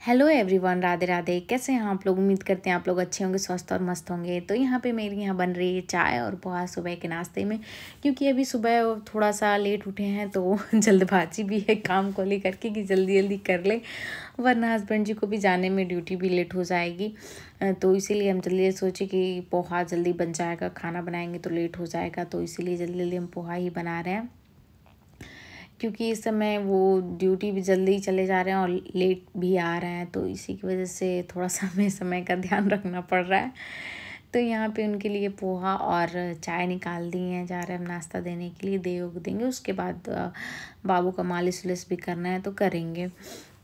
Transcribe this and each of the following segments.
Hello everyone, Radhe Radhe. कैसे हैं आप लोग? उम्मीद करते हैं आप लोग अच्छे होंगे, स्वस्थ और मस्त होंगे। तो यहाँ पे मेरी यहाँ बन रही है चाय और पोहा सुबह के नाश्ते में, क्योंकि अभी सुबह थोड़ा सा लेट उठे हैं तो जल्दबाजी भी है काम को लेकर के कि जल्दी जल्दी कर ले, वरना हस्बैंड जी को भी जाने में ड्यूटी भी लेट हो जाएगी। तो इसीलिए हम जल्दी सोचे कि पोहा जल्दी बन जाएगा, खाना बनाएंगे तो लेट हो जाएगा, तो इसीलिए जल्दी जल्दी हम पोहा ही बना रहे हैं। क्योंकि इस समय वो ड्यूटी भी जल्दी चले जा रहे हैं और लेट भी आ रहे हैं, तो इसी की वजह से थोड़ा सा हमें समय का ध्यान रखना पड़ रहा है। तो यहाँ पे उनके लिए पोहा और चाय निकाल दी हैं, जा रहे हैं हम नाश्ता देने के लिए, देंगे। उसके बाद बाबू का मालिश उलिश भी करना है तो करेंगे।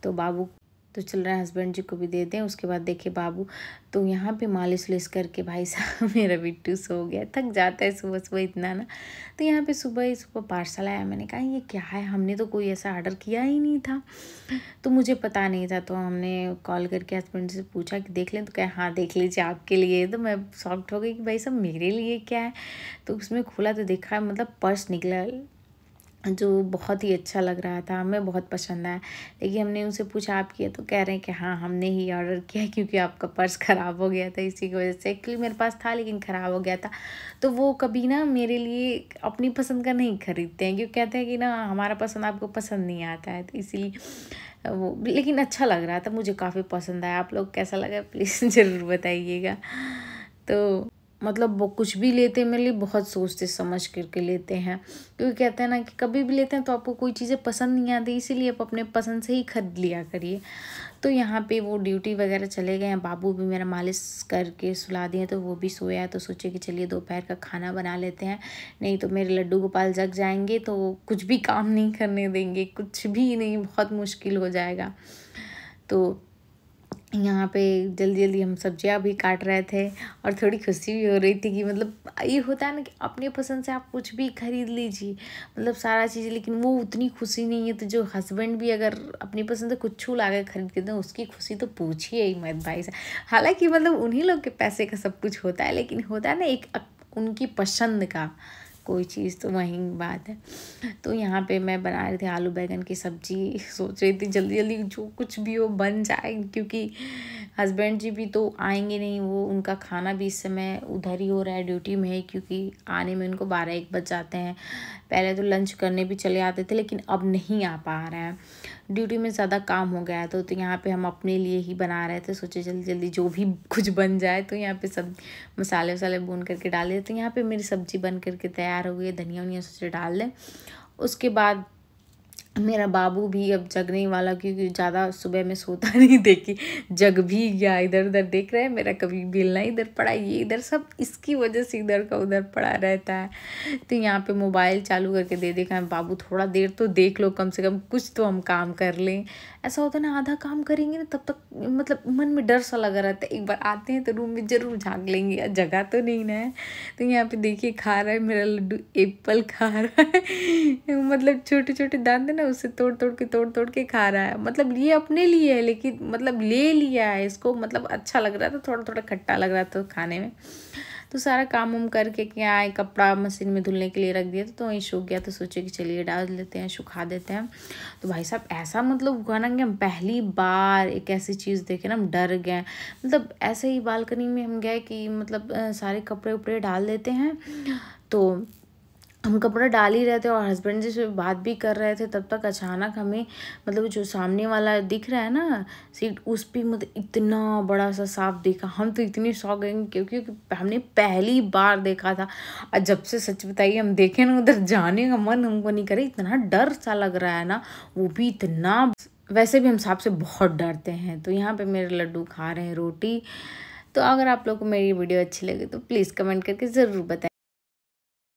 तो बाबू तो चल रहा है, हस्बैंड जी को भी दे दें। उसके बाद देखिए बाबू तो यहाँ पे मालिश उलिश करके भाई साहब मेरा बिट्टू सो गया। थक जाता है सुबह सुबह इतना ना। तो यहाँ पे सुबह ही सुबह पार्सल आया। मैंने कहा ये क्या है, हमने तो कोई ऐसा ऑर्डर किया ही नहीं था, तो मुझे पता नहीं था। तो हमने कॉल करके हस्बैंड से पूछा कि देख लें, तो क्या हाँ देख लीजिए आपके लिए। तो मैं शॉक्ड हो गई कि भाई साहब मेरे लिए क्या है। तो उसमें खोला तो देखा मतलब पर्स निकला, जो बहुत ही अच्छा लग रहा था, हमें बहुत पसंद आया। लेकिन हमने उनसे पूछा आप किया, तो कह रहे हैं कि हाँ हमने ही ऑर्डर किया क्योंकि आपका पर्स ख़राब हो गया था, इसी की वजह से। एक्चुअली मेरे पास था लेकिन ख़राब हो गया था। तो वो कभी ना मेरे लिए अपनी पसंद का नहीं खरीदते हैं, क्योंकि कहते हैं कि ना हमारा पसंद आपको पसंद नहीं आता है, तो इसीलिए वो। लेकिन अच्छा लग रहा था, मुझे काफ़ी पसंद आया। आप लोग कैसा लगा प्लीज़ ज़रूर बताइएगा। तो मतलब वो कुछ भी लेते हैं मेरे लिए बहुत सोचते समझ करके लेते हैं, क्योंकि कहते हैं ना कि कभी भी लेते हैं तो आपको कोई चीज़ें पसंद नहीं आती, इसीलिए आप अपने पसंद से ही खरीद लिया करिए। तो यहाँ पे वो ड्यूटी वगैरह चले गए हैं, बाबू भी मेरा मालिश करके सुला दिए, तो वो भी सोया। तो सोचे कि चलिए दोपहर का खाना बना लेते हैं, नहीं तो मेरे लड्डू गोपाल जग जाएंगे तो कुछ भी काम नहीं करने देंगे, कुछ भी नहीं, बहुत मुश्किल हो जाएगा। तो यहाँ पे जल्दी जल्दी हम सब्जियाँ भी काट रहे थे और थोड़ी खुशी भी हो रही थी कि मतलब ये होता है ना कि अपने पसंद से आप कुछ भी खरीद लीजिए, मतलब सारा चीज़। लेकिन वो उतनी खुशी नहीं है। तो जो हस्बैंड भी अगर अपनी पसंद से कुछ ला कर खरीद के दें, उसकी खुशी तो पूछिए ही मत भाई साहब। हालांकि मतलब उन्हीं लोग के पैसे का सब कुछ होता है, लेकिन होता है ना एक उनकी पसंद का कोई चीज़, तो वही बात है। तो यहाँ पे मैं बना रही थी आलू बैंगन की सब्जी, सोच रही थी जल्दी जल्दी जो कुछ भी हो बन जाए, क्योंकि हस्बैंड जी भी तो आएंगे नहीं। वो उनका खाना भी इस समय उधर ही हो रहा है, ड्यूटी में है, क्योंकि आने में उनको 12-1 बज जाते हैं। पहले तो लंच करने भी चले आते थे, लेकिन अब नहीं आ पा रहे हैं, ड्यूटी में ज़्यादा काम हो गया है। तो यहाँ पे हम अपने लिए ही बना रहे थे, सोचे जल्दी जल्दी जो भी कुछ बन जाए। तो यहाँ पे सब मसाले वसाले भून करके डाले। तो यहाँ पे मेरी सब्जी बन करके तैयार हो गई, धनिया वनिया सोचे डाल दें। उसके बाद मेरा बाबू भी अब जगने वाला, क्योंकि ज़्यादा सुबह में सोता नहीं, देखी जग भी गया। इधर उधर देख रहे हैं, मेरा कभी बेलना इधर पड़ा, ये इधर, सब इसकी वजह से इधर का उधर पड़ा रहता है। तो यहाँ पे मोबाइल चालू करके दे देखा है, बाबू थोड़ा देर तो देख लो, कम से कम कुछ तो हम काम कर लें। ऐसा होता है ना, आधा काम करेंगे ना तब तक मतलब मन में डर सा लगा रहता है, एक बार आते हैं तो रूम में ज़रूर झाँक लेंगे, जगह तो नहीं ना है। तो यहाँ पे देखिए खा रहा है मेरा लड्डू, एप्पल खा रहा है मतलब छोटे छोटे दांत है ना, उसे तोड़ तोड़ के खा रहा है। मतलब ये अपने लिए है, लेकिन मतलब ले लिया है इसको, मतलब अच्छा लग रहा था, थोड़ा थोड़ा खट्टा लग रहा था खाने में। तो सारा काम उम करके क्या है, कपड़ा मशीन में धुलने के लिए रख दिया था, तो वहीं सूख गया। तो सोचे कि चलिए डाल लेते हैं, सुखा देते हैं। तो भाई साहब ऐसा मतलब हुआ ना कि हम पहली बार एक ऐसी चीज़ देखे ना, हम डर गए। मतलब ऐसे ही बालकनी में हम गए कि मतलब सारे कपड़े उपड़े डाल देते हैं। तो हम कपड़ा डाल ही रहे थे और हस्बैंड जी से बात भी कर रहे थे, तब तक अचानक हमें मतलब जो सामने वाला दिख रहा है ना सीट, उस पर मतलब इतना बड़ा सा सांप देखा। हम तो इतनी शौक गए, क्योंकि हमने पहली बार देखा था। और जब से सच बताइए हम देखे ना, उधर जाने का मन हमको नहीं करे, इतना डर सा लग रहा है ना, वो भी इतना। वैसे भी हम सांप से बहुत डरते हैं। तो यहाँ पे मेरे लड्डू खा रहे हैं रोटी। तो अगर आप लोग को मेरी वीडियो अच्छी लगे तो प्लीज़ कमेंट करके ज़रूर बताएं।